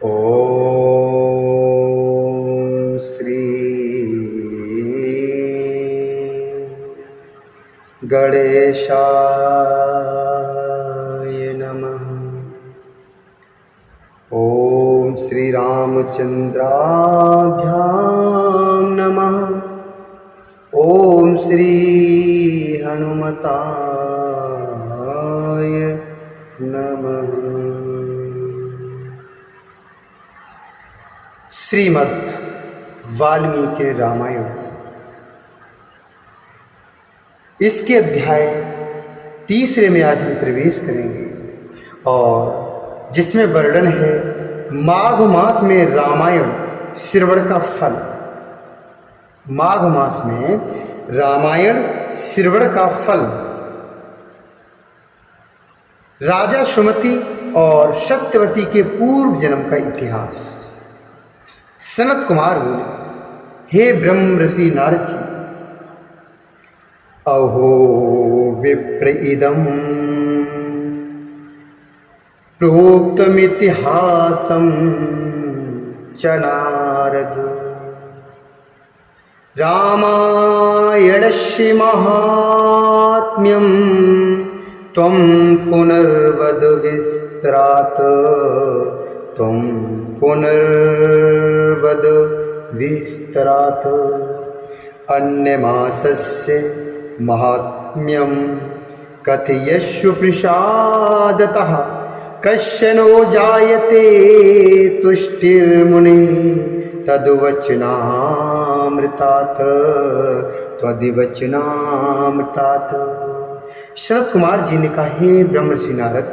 ओम श्री गणेशाय नमः। ओम श्री रामचंद्राभ्यां नमः। ओम श्री हनुमताय नमः। श्रीमद् वाल्मीकि रामायण, इसके अध्याय तीसरे में आज हम प्रवेश करेंगे और जिसमें वर्णन है माघ मास में रामायण श्रवण का फल। माघ मास में रामायण श्रवण का फल। राजा सुमति और सत्यवती के पूर्व जन्म का इतिहास। सनत कुमार बोले, हे ब्रह्म ऋषि नारद जी, अहो विप्र इदं प्रोक्तमितिहासं च नारद। रामायणस्य महात्म्यं त्वं पुनर्वद विस्तरात्। त्वं पुनर्वद विस्तरात्। अन्यमासस्य महात्म्यं कथयस्व प्रसादतः। कश्चनो जायते तुष्टिर्मुने तद्वचनामृतात्। त्वद्वचनामृतात्। शरद कुमार जी ने कहा, हे ब्रह्मर्षि नारद,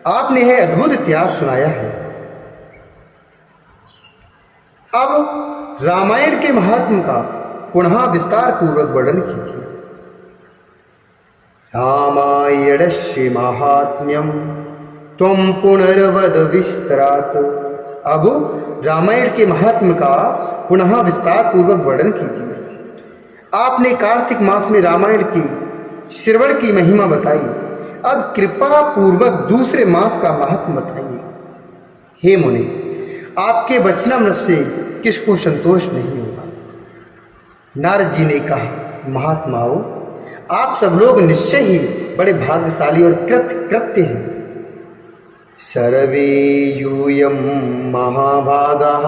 आपने यह अद्भुत इतिहास सुनाया है। अब रामायण के महात्म का पुनः विस्तार पूर्वक वर्णन कीजिए। रामायणस्य महात्म्यं त्वं पुनर्वद विस्तरात्। अब रामायण के महात्म का पुनः विस्तार पूर्वक वर्णन कीजिए। आपने कार्तिक मास में रामायण की श्रवण की महिमा बताई, अब कृपा पूर्वक दूसरे मास का महात्म बताइए। हे मुनि, आपके वचनामृत से किसको संतोष नहीं होगा। नारद जी ने कहा, महात्माओं, आप सब लोग निश्चय ही बड़े भाग्यशाली और कृत्य हैं। सर्वे यूयं महाभागाः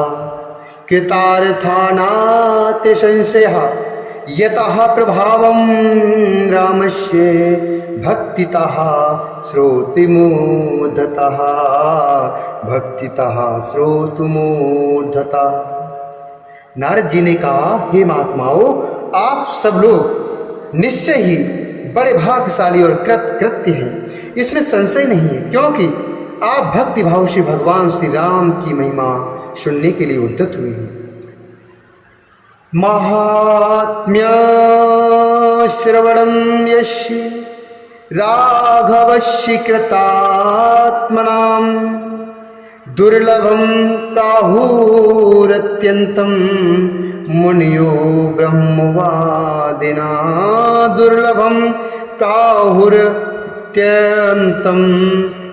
कृतार्था नास्ति संशयः। यतः प्रभावं रामस्य भक्तितः श्रोतुमूर्धतः। भक्तितः श्रोतुमूर्धतः। नारद जी ने कहा, हे महात्माओं, आप सब लोग निश्चय ही बड़े भाग्यशाली और कृत्य हैं, इसमें संशय नहीं है, क्योंकि आप भक्ति भाव से भगवान श्री राम की महिमा सुनने के लिए उद्यत हुए हैं। महात्म्य श्रवणं यस्य राघवस्य कृतात्मनां। दुर्लभं प्राहुरत्यन्तं मुनियो ब्रह्मवादिना। दुर्लभं प्राहुरत्यन्तं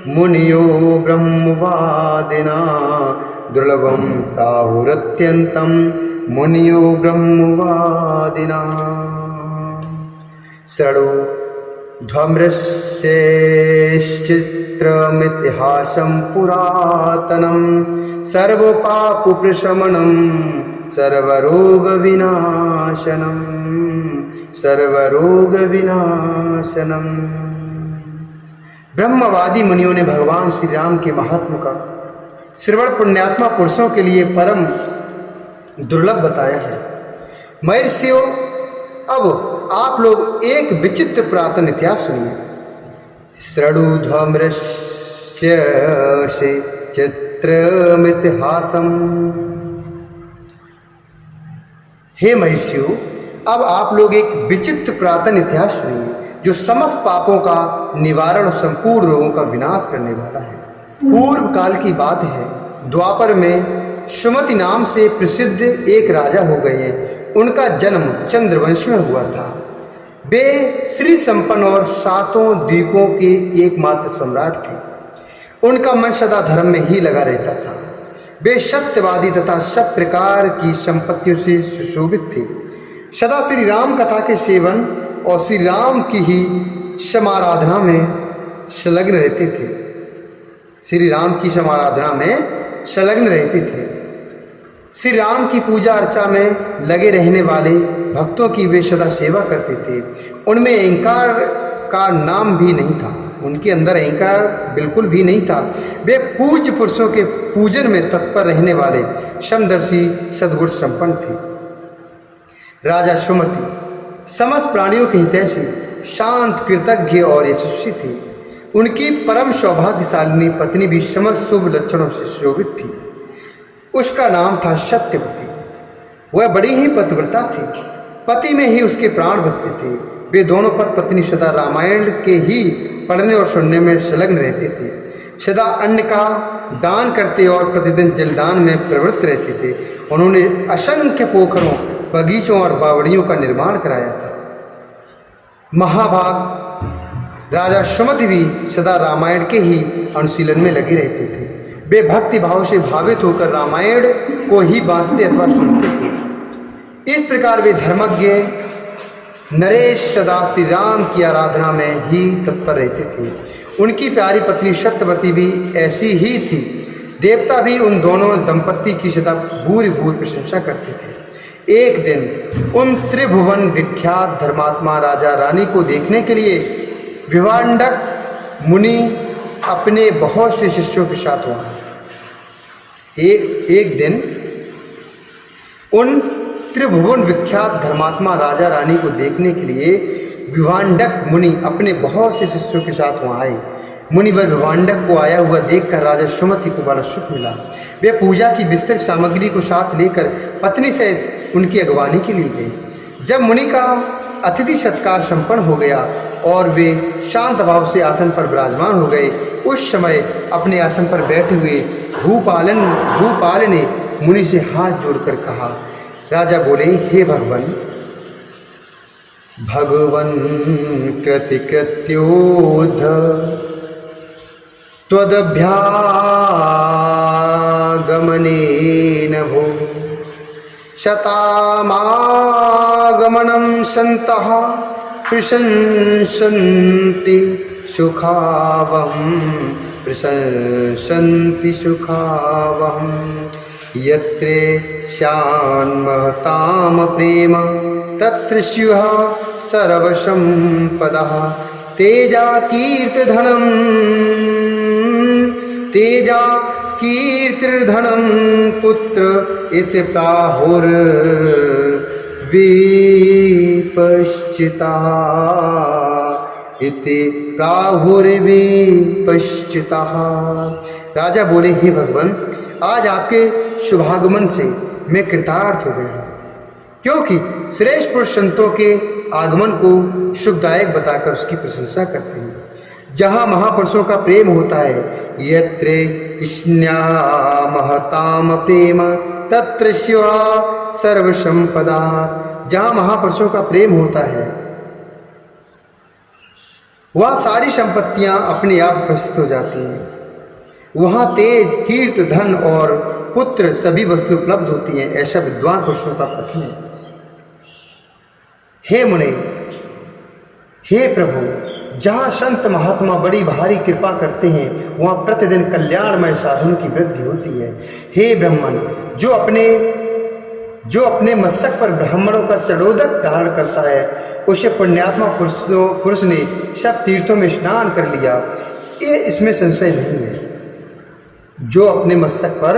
मुनियो ब्रह्मवादिना। दुर्लभं प्राहुरत्यन्तं मुनियो ब्रह्मवादिना। शृणु ध्वम्रश्चैश्चित्रमितिहासं पुरातनं। सर्वपापप्रशमनं सर्वरोगविनाशनं। सर्वरोगविनाशनं। ब्रह्मवादी मुनियों ने भगवान श्री राम के महात्म का श्रवण पुण्यात्मा पुरुषों के लिए परम दुर्लभ बताया है। महर्षियों, अब आप लोग एक विचित्र पुरातन इतिहास सुनिए। शृणु ध्वम्रस्य चित्रमितिहासम्। हे महर्षियों, अब आप लोग एक विचित्र पुरातन इतिहास सुनिए जो समस्त पापों का निवारण और संपूर्ण रोगों का विनाश करने वाला है। पूर्व काल की बात है, द्वापर में सुमति नाम से प्रसिद्ध एक राजा हो गए हैं। उनका जन्म चंद्रवंश में हुआ था। वे श्री संपन्न और सातों द्वीपों के एकमात्र सम्राट थे। उनका मन सदा धर्म में ही लगा रहता था। वे सत्यवादी तथा सब प्रकार की संपत्तियों से सुशोभित थे। सदा श्री राम कथा के सेवन और श्री राम की ही समाराधना में संलग्न रहते थे। श्री राम की समाराधना में संलग्न रहते थे। श्री राम की पूजा अर्चा में लगे रहने वाले भक्तों की वे सदा सेवा करते थे। उनमें अहंकार का नाम भी नहीं था, उनके अंदर अहंकार बिल्कुल भी नहीं था। वे पूज्य पुरुषों के पूजन में तत्पर रहने वाले समदर्शी सद्गुण संपन्न थे। राजा सुमति समस्त प्राणियों के हितैषी, शांत, कृतज्ञ और यशस्वी थे। उनकी परम सौभाग्यशालिनी पत्नी भी समस्त शुभ लक्षणों से शोभित थी। उसका नाम था सत्यवती। वह बड़ी ही पतिव्रता थी, पति में ही उसके प्राण बसते थे। वे दोनों पति पत्नी सदा रामायण के ही पढ़ने और सुनने में संलग्न रहते थे। सदा अन्न का दान करते और प्रतिदिन जलदान में प्रवृत्त रहते थे। उन्होंने असंख्य पोखरों, बगीचों और बावड़ियों का निर्माण कराया था। महाभाग राजा सुमति भी सदा रामायण के ही अनुशीलन में लगे रहते थे। वे भक्ति भाव से भावित होकर रामायण को ही बांसते अथवा सुनते थे। इस प्रकार वे धर्मज्ञ नरेश सदा श्री राम की आराधना में ही तत्पर रहते थे। उनकी प्यारी पत्नी सत्यवती भी ऐसी ही थी। देवता भी उन दोनों दंपत्ति की सदा भूरि भूरि प्रशंसा करते थे। एक दिन उन त्रिभुवन विख्यात धर्मात्मा राजा रानी को देखने के लिए विवांडक मुनि अपने बहुत से शिष्यों के साथ हुआ। एक दिन उन त्रिभुवन विख्यात धर्मात्मा राजा रानी को देखने के लिए विवांडक मुनि अपने बहुत से शिष्यों के साथ वहाँ आए। मुनि व विवांडक को आया हुआ देखकर राजा सुमति को बड़ा सुख मिला। वे पूजा की विस्तृत सामग्री को साथ लेकर पत्नी से उनकी अगवानी के लिए गए। जब मुनि का अतिथि सत्कार संपन्न हो गया और वे शांत भाव से आसन पर विराजमान हो गए, उस समय अपने आसन पर बैठे हुए भूपाल ने मुनि से हाथ जोड़कर कहा। राजा बोले, हे भगवान, भगवन् कृतिकृत्योध त्वदभ्यागमनेन भो शतामागमनं सन्तः प्रशंसन्ति सुखावहम् यत्र श्यान्महताम प्रेम तत्र स्युः सर्वसम्पदः तेजा कीर्तिर्धनं पुत्र इति प्राहुर्विपश्चितः। राजा बोले, हे भगवान, आज आपके शुभागमन से मैं कृतार्थ हो गया, क्योंकि श्रेष्ठ पुरुष संतों के आगमन को सुखदायक बताकर उसकी प्रशंसा करते हैं। जहाँ महापुरुषों का प्रेम होता है, यत्र स्न्यामहताम प्रेम तत्र स्युः सर्वसंपदा। जहाँ महापुरुषों का प्रेम होता है, वह सारी संपत्तियाँ अपने आप उपस्थित हो जाती हैं। वहाँ तेज, कीर्त, धन और पुत्र सभी वस्तु उपलब्ध होती हैं, ऐसा विद्वान पुरुषों का कथन है। हे मुने, हे प्रभु, जहाँ संत महात्मा बड़ी भारी कृपा करते हैं, वहाँ प्रतिदिन कल्याणमय साधनों की वृद्धि होती है। हे ब्राह्मण, जो अपने मस्तक पर ब्राह्मणों का चढ़ोदक धारण करता है, उसे पुण्यात्मा पुरुष ने सब तीर्थों में स्नान कर लिया, ये इसमें संशय नहीं है। जो अपने मस्तक पर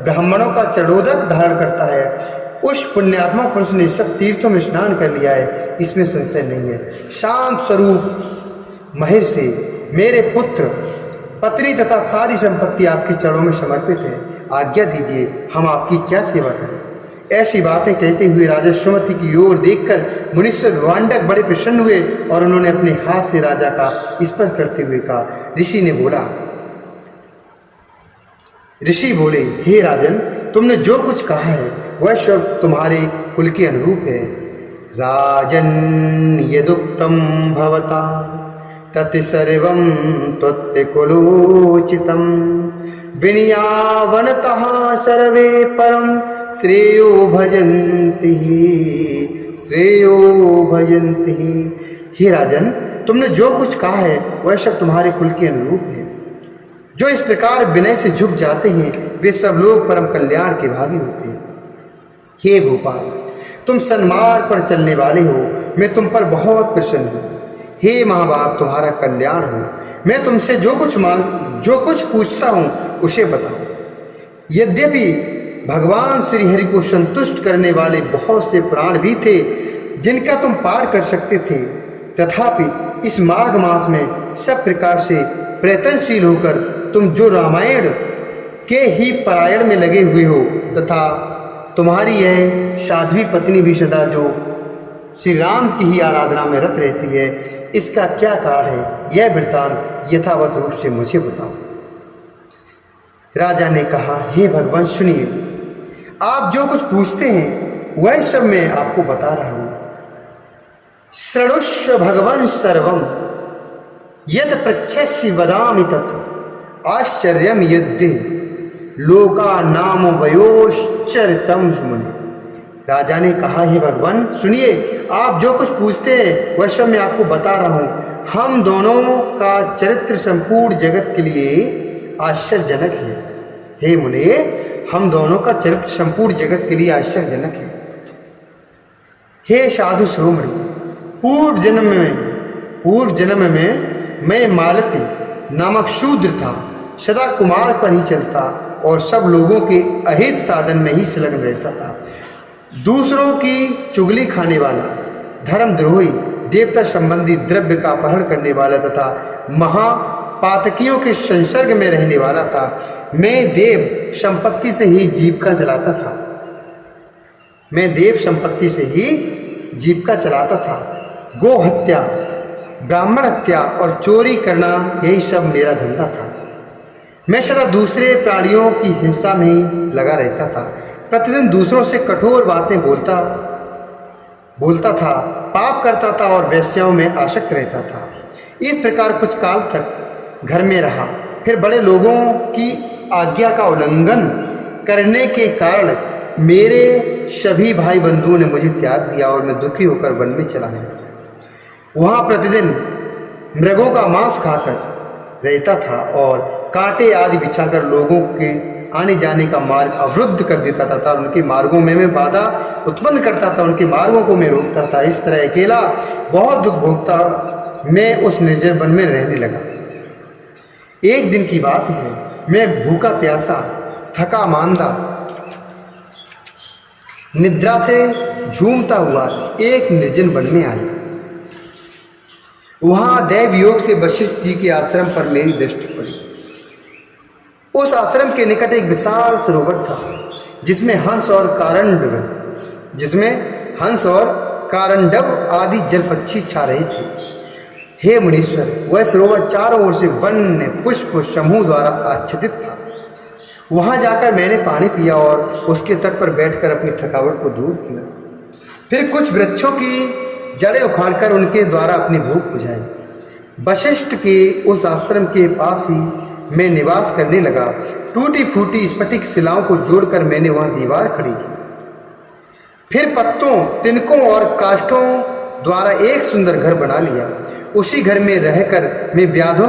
ब्राह्मणों का चढ़ोदक धारण करता है, उस पुण्यात्मा पुरुष ने सब तीर्थों में स्नान कर लिया है, इसमें संशय नहीं है। शांत स्वरूप महर्षि, मेरे पुत्र, पत्नी तथा सारी संपत्ति आपके चरणों में समर्पित है। आज्ञा दीजिए, हम आपकी क्या सेवा करें। ऐसी बातें कहते हुए राजा सुमति की ओर देखकर मुनीश्वर विवांडक बड़े प्रसन्न हुए और उन्होंने अपने हाथ से राजा का स्पर्श करते हुए कहा। ऋषि बोले, हे राजन, तुमने जो कुछ कहा है वह सब तुम्हारे कुल के अनुरूप है। राजन यदुक्तम भवता तत्सर्वं त्वत्कुलोचितं विनयावनतः सर्वे परं श्रेयो भजन्ति हे राजन, तुमने जो कुछ कहा है वह सब तुम्हारे कुल के अनुरूप है। जो इस प्रकार विनय से झुक जाते हैं वे सब लोग परम कल्याण के भागी होते हैं। हे भूपाल, तुम सन्मार्ग पर चलने वाले हो, मैं तुम पर बहुत प्रसन्न हूँ। हे महाभाग, तुम्हारा कल्याण हो। मैं तुमसे जो कुछ पूछता हूँ उसे बताओ। यद्यपि भगवान श्री हरि को संतुष्ट करने वाले बहुत से पुराण भी थे जिनका तुम पाठ कर सकते थे, तथापि इस माघ मास में सब प्रकार से प्रयत्नशील होकर तुम जो रामायण के ही पारायण में लगे हुए हो, तथा तुम्हारी यह साध्वी पत्नी भी सदा जो श्री राम की ही आराधना में रत रहती है, इसका क्या कारण है, यह वृत्तांत यथावत रूप से मुझे बताओ। राजा ने कहा, हे भगवान सुनिए, आप जो कुछ पूछते हैं वह सब मैं आपको बता रहा हूँ। शृणुष्व भगवन् सर्वं यत् पृच्छसि वदामि तत् आश्चर्यं यद्दे लोका नाम वयोश्चरितम सुमने। राजा ने कहा, हे भगवान सुनिए, आप जो कुछ पूछते हैं वह सब मैं आपको बता रहा हूँ। हम दोनों का चरित्र संपूर्ण जगत के लिए आश्चर्यजनक है। हे मुने, हम दोनों का चरित्र संपूर्ण जगत के लिए आश्चर्यजनक है। हे साधु शिरोमणि, पूर्व जन्म में मैं मालती नामक शूद्र था, सदा कुमार पर ही चलता और सब लोगों के अहित साधन में ही संलग्न रहता था। दूसरों की चुगली खाने वाला, धर्मद्रोही, देवता संबंधी द्रव्य का अपहरण करने वाला तथा महापातकियों के संसर्ग में रहने वाला था। मैं देव संपत्ति से ही जीविका चलाता था। गो हत्या, ब्राह्मण हत्या और चोरी करना, यही सब मेरा धंधा था। मैं सदा दूसरे प्राणियों की हिंसा में ही लगा रहता था। प्रतिदिन दूसरों से कठोर बातें बोलता था, पाप करता था और वेश्याओं में आसक्त रहता था। इस प्रकार कुछ काल तक घर में रहा। फिर बड़े लोगों की आज्ञा का उल्लंघन करने के कारण मेरे सभी भाई बंधुओं ने मुझे त्याग दिया और मैं दुखी होकर वन में चला गया। वहाँ प्रतिदिन मृगों का मांस खाकर रहता था और कांटे आदि बिछाकर लोगों के आने जाने का मार्ग अवरुद्ध कर देता था। उनके मार्गों में मैं बाधा उत्पन्न करता था, उनके मार्गों को मैं रोकता था। इस तरह अकेला बहुत दुख भोगता मैं उस निर्जन वन में रहने लगा। एक दिन की बात है, मैं भूखा प्यासा, थका मांदा, निद्रा से झूमता हुआ एक निर्जन वन में आया। वहाँ दैव योग से वशिष्ठ जी के आश्रम पर मेरी दृष्टि पड़ी। उस आश्रम के निकट एक विशाल सरोवर था जिसमें हंस और कारंडव आदि जल पक्षी छा रहे थे। हे मुनीश्वर, वह सरोवर चारों ओर से वन्य पुष्प समूह द्वारा आच्छादित था। वहां जाकर मैंने पानी पिया और उसके तट पर बैठकर अपनी थकावट को दूर किया। फिर कुछ वृक्षों की जड़ें उखाड़कर उनके द्वारा अपनी भूख बुझाई। वशिष्ठ के उस आश्रम के पास ही मैं निवास करने लगा। टूटी फूटी स्फटिक शिलाओं को जोड़कर मैंने वहां दीवार खड़ी की। फिर पत्तों, तिनकों और काष्ठों द्वारा एक सुंदर घर बना लिया। उसी घर में रहकर मैं व्याधों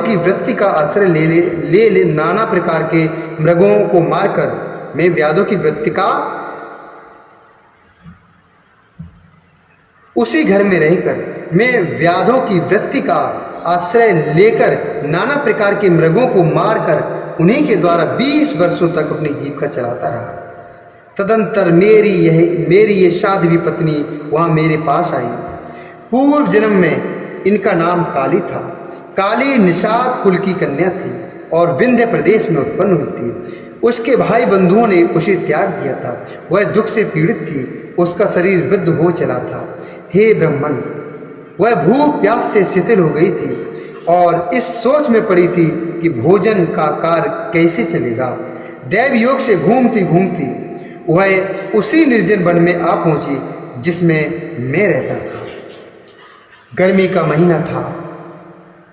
की वृत्ति का आश्रय ले नाना प्रकार के मृगों को मारकर मैं व्याधों की वृत्ति का उसी घर में रहकर मैं व्याधों की वृत्ति का आश्रय लेकर नाना प्रकार के मृगों को मारकर उन्हीं के द्वारा 20 वर्षों तक अपनी जीविका चलाता रहा। तदंतर मेरी ये साध्वी पत्नी वहाँ मेरे पास आई। पूर्व जन्म में इनका नाम काली था। काली निषाद कुल की कन्या थी और विंध्य प्रदेश में उत्पन्न हुई थी। उसके भाई बंधुओं ने उसे त्याग दिया था। वह दुख से पीड़ित थी, उसका शरीर वृद्ध हो चला था। हे ब्राह्मण, वह भूख प्यास से शिथिल हो गई थी और इस सोच में पड़ी थी कि भोजन का कार्य कैसे चलेगा। दैव योग से घूमती घूमती वह उसी निर्जन वन में आ पहुंची जिसमें मैं रहता था। गर्मी का महीना था,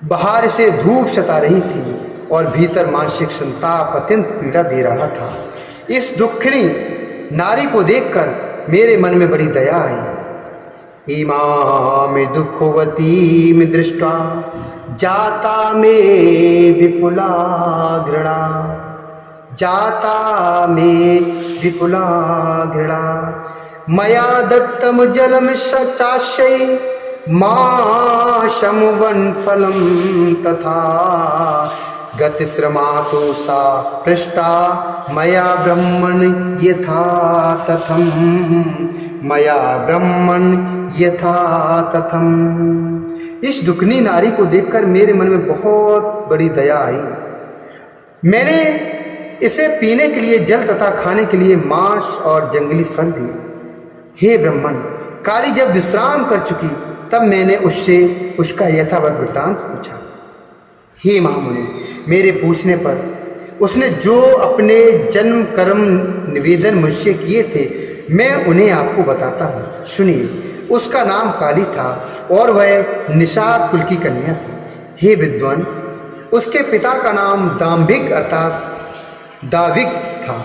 बाहर से धूप सता रही थी और भीतर मानसिक संताप अत्यंत पीड़ा दे रहा था। इस दुखिणी नारी को देखकर मेरे मन में बड़ी दया आई। इमाम दुखवती में दृष्टा जाता में विपुला घृणा, जाता में विपुला घृणा, मया दत्तम जलम चाशय माशम वन फलम तथा गतिश्रमातो सा पृष्टा मया ब्रह्मण यथा तथम, मया ब्रह्मण यथा तथम। इस दुखनी नारी को देखकर मेरे मन में बहुत बड़ी दया आई। मैंने इसे पीने के लिए जल तथा खाने के लिए मांस और जंगली फल दिए। हे ब्राह्मण, काली जब विश्राम कर चुकी तब मैंने उससे उसका यथावत वृत्तांत पूछा। हे महामुनि, मेरे पूछने पर उसने जो अपने जन्म कर्म निवेदन मुझसे किए थे मैं उन्हें आपको बताता हूँ, सुनिए। उसका नाम काली था और वह निषाद कुल की कन्या थी। हे विद्वान, उसके पिता का नाम दाम्भिक अर्थात दाविक था।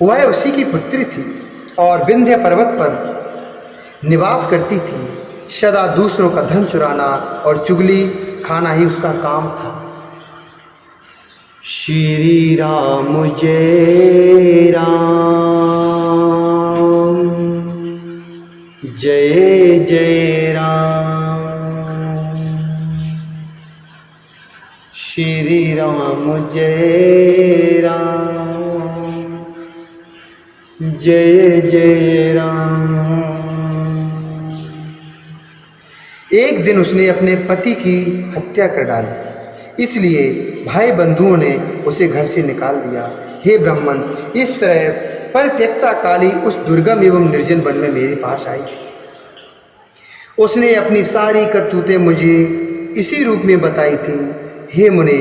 वह उसी की पुत्री थी और विंध्य पर्वत पर निवास करती थी। सदा दूसरों का धन चुराना और चुगली खाना ही उसका काम था। श्री राम जय राम, जय जय राम, श्री राम जय राम, जय जय राम। एक दिन उसने अपने पति की हत्या कर डाली, इसलिए भाई बंधुओं ने उसे घर से निकाल दिया। हे ब्राह्मण, इस तरह परित्यक्ता काली उस दुर्गम एवं निर्जन वन में मेरे पास आई। उसने अपनी सारी करतूतें मुझे इसी रूप में बताई थी। हे मुने,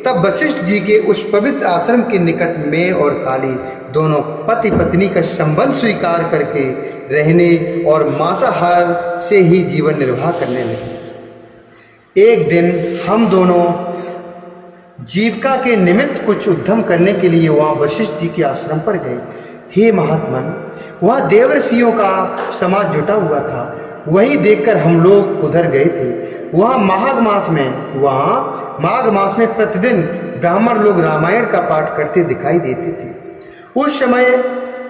तब वशिष्ठ जी के उस पवित्र आश्रम के निकट मैं और काली दोनों पति पत्नी का संबंध स्वीकार करके रहने और मांसाहार से ही जीवन निर्वाह करने लगे। एक दिन हम दोनों जीविका के निमित्त कुछ उद्यम करने के लिए वहाँ वशिष्ठ जी के आश्रम पर गए। हे महात्मन, वहाँ देवर्षियों का समाज जुटा हुआ था। वही देखकर हम लोग उधर गए थे। वहाँ माघ मास में प्रतिदिन ब्राह्मण लोग रामायण का पाठ करते दिखाई देते थे। उस समय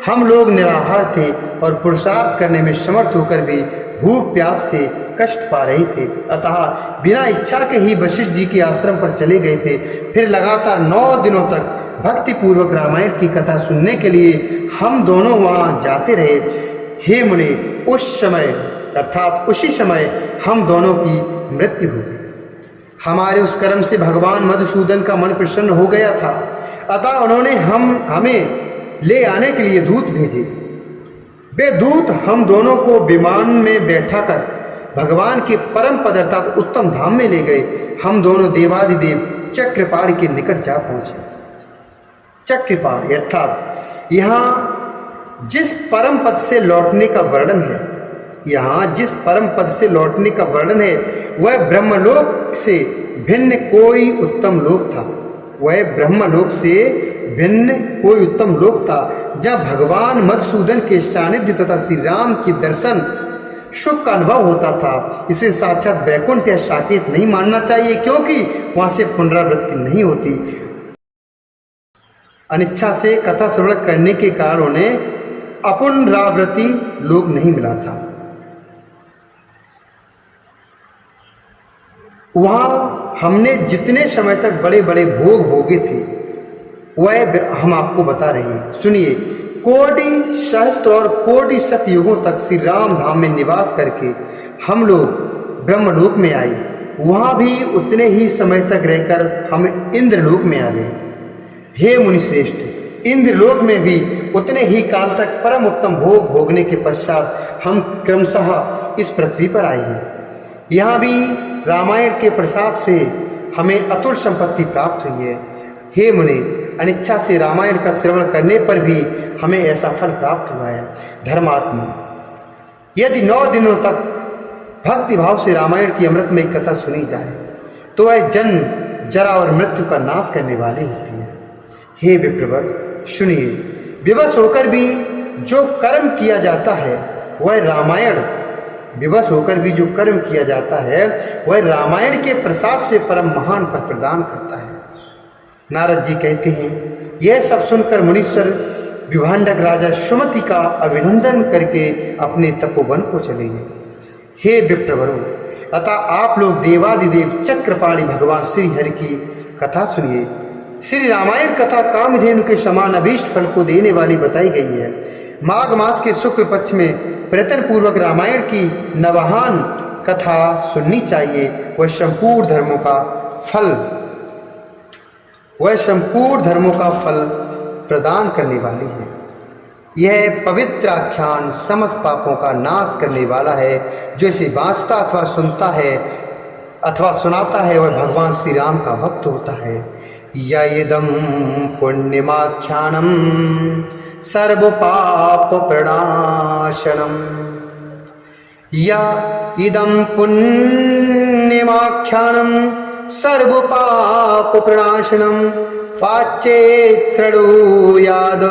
हम लोग निराहार थे और पुरुषार्थ करने में समर्थ होकर भी भूख प्यास से कष्ट पा रहे थे। अतः बिना इच्छा के ही वशिष्ठ जी के आश्रम पर चले गए थे। फिर लगातार 9 दिनों तक भक्ति पूर्वक रामायण की कथा सुनने के लिए हम दोनों वहाँ जाते रहे। हे मुने, उस समय अर्थात उसी समय हम दोनों की मृत्यु हो गई। हमारे उस कर्म से भगवान मधुसूदन का मन प्रसन्न हो गया था। अतः उन्होंने हमें ले आने के लिए दूत भेजे। वे दूत हम दोनों को विमान में बैठाकर भगवान के परम पद अर्थात उत्तम धाम में ले गए। हम दोनों देवादिदेव चक्रपाणि के निकट जा पहुंचे। चक्रपाणि अर्थात यहाँ जिस परम पद से लौटने का वर्णन है, यहाँ जिस परम पद से लौटने का वर्णन है वह ब्रह्मलोक से भिन्न कोई उत्तम लोक था। वह ब्रह्मलोक से भिन्न कोई उत्तम लोक था जहाँ भगवान मधुसूदन के सानिध्य तथा श्री राम के दर्शन सुख का अनुभव होता था। इसे साक्षात वैकुंठ या साकेत नहीं मानना चाहिए, क्योंकि वहाँ से पुनरावृत्ति नहीं होती। अनिच्छा से कथा श्रवण करने के कारण उन्हें अपुनरावृत्ति लोक नहीं मिला था। वहाँ हमने जितने समय तक बड़े बड़े भोग भोगे थे वह हम आपको बता रहे हैं, सुनिए। कोटि सहस्त्र और कोटि सतयुगों तक श्री राम धाम में निवास करके हम लोग ब्रह्मलोक में आए। वहाँ भी उतने ही समय तक रहकर हम इंद्रलोक में आ गए। हे मुनिश्रेष्ठ, इंद्रलोक में भी उतने ही काल तक परम उत्तम भोग भोगने के पश्चात हम क्रमशः इस पृथ्वी पर आए हैं। यहाँ भी रामायण के प्रसाद से हमें अतुल संपत्ति प्राप्त हुई है। हे मुनि, अनिच्छा से रामायण का श्रवण करने पर भी हमें ऐसा फल प्राप्त हुआ है। धर्मात्मा, यदि 9 दिनों तक भक्ति भाव से रामायण की अमृतमयी कथा सुनी जाए तो वह जन्म जरा और मृत्यु का नाश करने वाली होती है। हे विप्रवर, सुनिए, विवश होकर भी जो कर्म किया जाता है वह रामायण विवश होकर भी जो कर्म किया जाता है वह रामायण के प्रसाद से परम महान फल प्रदान करता है। नारद जी कहते हैं, यह सब सुनकर मुनीश्वर विभांडक राजा सुमति का अभिनंदन करके अपने तपोवन को चले गए। हे विप्रवरों, अतः आप लोग देवादिदेव चक्रपाणी भगवान श्री हरि की कथा सुनिए। श्री रामायण कथा कामधेनु के समान अभीष्ट फल को देने वाली बताई गई है। माघ मास के शुक्ल पक्ष में प्रयत्न पूर्वक रामायण की नवाहान कथा सुननी चाहिए। वह संपूर्ण धर्मों का फल प्रदान करने वाली है। यह पवित्र आख्यान समस्त पापों का नाश करने वाला है। जो इसे वाचता अथवा सुनता है अथवा सुनाता है वह भगवान श्री राम का भक्त होता है। यदम पुण्यमाख्यानम सर्व पाप प्रणाशनम, या इदम पुण्यमाख्यानम सर्व पाप प्रणाशनम, वाच्ये शृणुयाद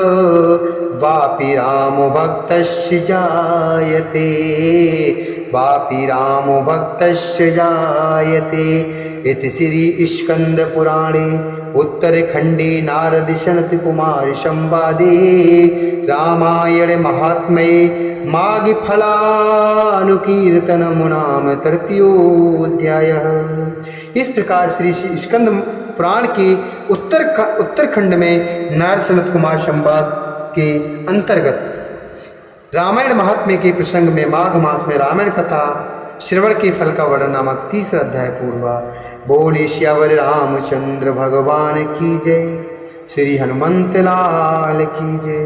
वापि रामो भक्तस्य जायते, वापि रामो भक्तस्य जायते। इति श्री स्कंद पुराणे उत्तरखंडे नारद सनत कुमार संवादे रामायण महात्म्ये माघ फलानुकीर्तनम नाम तृतीयोऽध्यायः। इस प्रकार श्री स्कंद पुराण के उत्तरखंड में नारद सनत कुमार संवाद के अंतर्गत रामायण महात्म्य के प्रसंग में माघ मास में रामायण कथा श्रवण के फल का वर्णन नामक तीसरा अध्याय पूर्ण हुआ। बोले श्यावर रामचंद्र भगवान की जय, श्री हनुमंत लाल की जय।